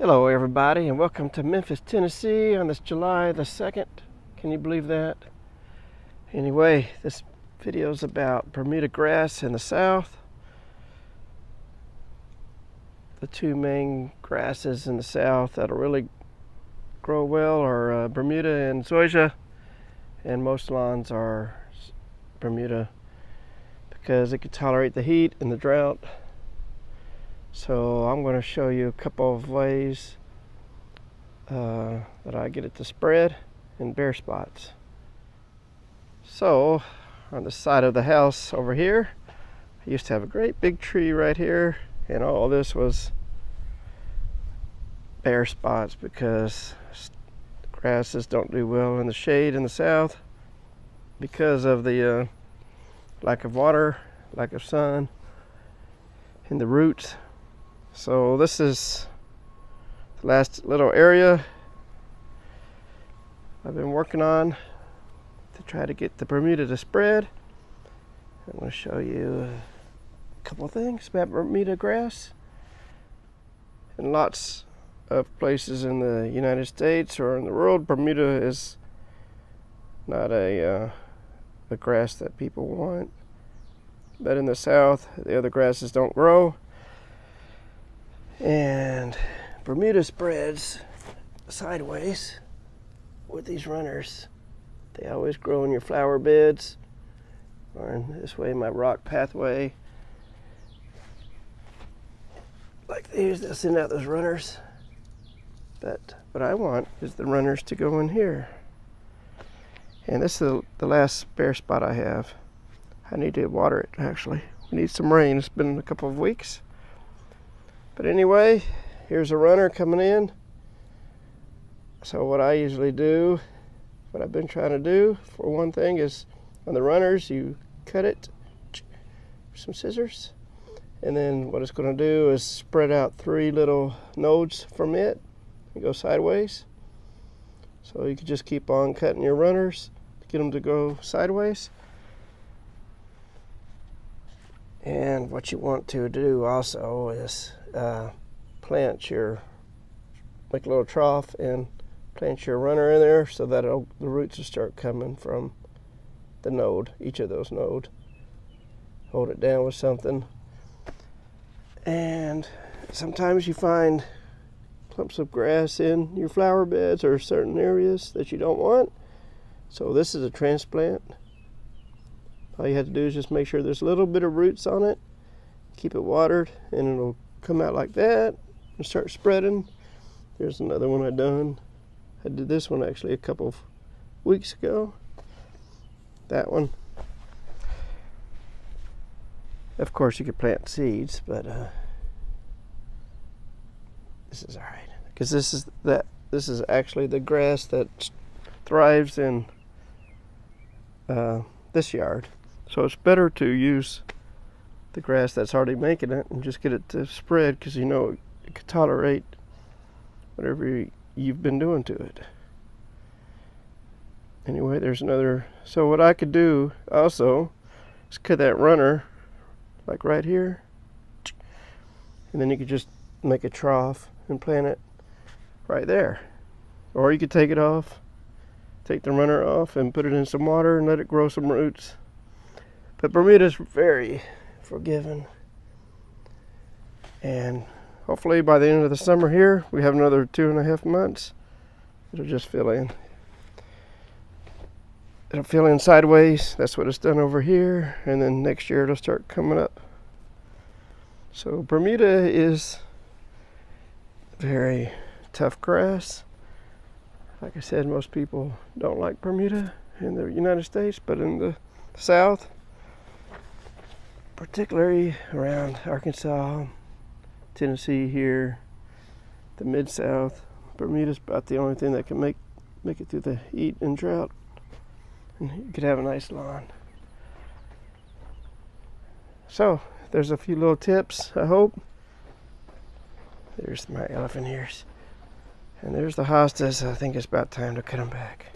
Hello everybody and welcome to Memphis, Tennessee on this July the 2nd. Can you believe that? Anyway, this video is about Bermuda grass in the south. The two main grasses in the south that'll really grow well are Bermuda and Zoysia, and most lawns are Bermuda because it can tolerate the heat and the drought. So I'm going to show you a couple of ways that I get it to spread in bare spots. So on the side of the house over here, I used to have a great big tree right here, and all this was bare spots because grasses don't do well in the shade in the south because of the lack of water, lack of sun in the roots. So this is the last little area I've been working on to try to get the Bermuda to spread. I'm going to show you a couple of things about Bermuda grass. In lots of places in the United States or in the world, Bermuda is not a grass that people want. But in the south, the other grasses don't grow. And Bermuda spreads sideways with these runners. They always grow in your flower beds, or in this way, my rock pathway. Like these, they'll send out those runners. But what I want is the runners to go in here. And this is the last bare spot I have. I need to water it, actually. We need some rain. It's been a couple of weeks. But anyway, here's a runner coming in. So what I usually do, what I've been trying to do, for one thing, is on the runners, you cut it with some scissors. And then what it's going to do is spread out 3 little nodes from it and go sideways. So you can just keep on cutting your runners to get them to go sideways. And what you want to do also is make a little trough and plant your runner in there so that the roots will start coming from the node, each of those nodes. Hold it down with something. And sometimes you find clumps of grass in your flower beds or certain areas that you don't want. So this is a transplant. All you have to do is just make sure there's a little bit of roots on it, keep it watered, and it'll come out like that and start spreading. There's another one I done. I did this one actually a couple of weeks ago. That one. Of course you could plant seeds, but this is all right because this is actually the grass that thrives in this yard. So it's better to use the grass that's already making it and just get it to spread because you know it can tolerate whatever you've been doing to it. Anyway, there's another. So what I could do also is cut that runner like right here, and then you could just make a trough and plant it right there. Or you could take it off, take the runner off and put it in some water and let it grow some roots. But Bermuda's very forgiving. And hopefully by the end of the summer here, we have another 2.5 months. It'll just fill in. It'll fill in sideways. That's what it's done over here. And then next year it'll start coming up. So Bermuda is very tough grass. Like I said, most people don't like Bermuda in the United States, but in the South, particularly around Arkansas, Tennessee here, the Mid-South, Bermuda's about the only thing that can make it through the heat and drought. And you could have a nice lawn. So, there's a few little tips, I hope. There's my elephant ears. And there's the hostas. I think it's about time to cut them back.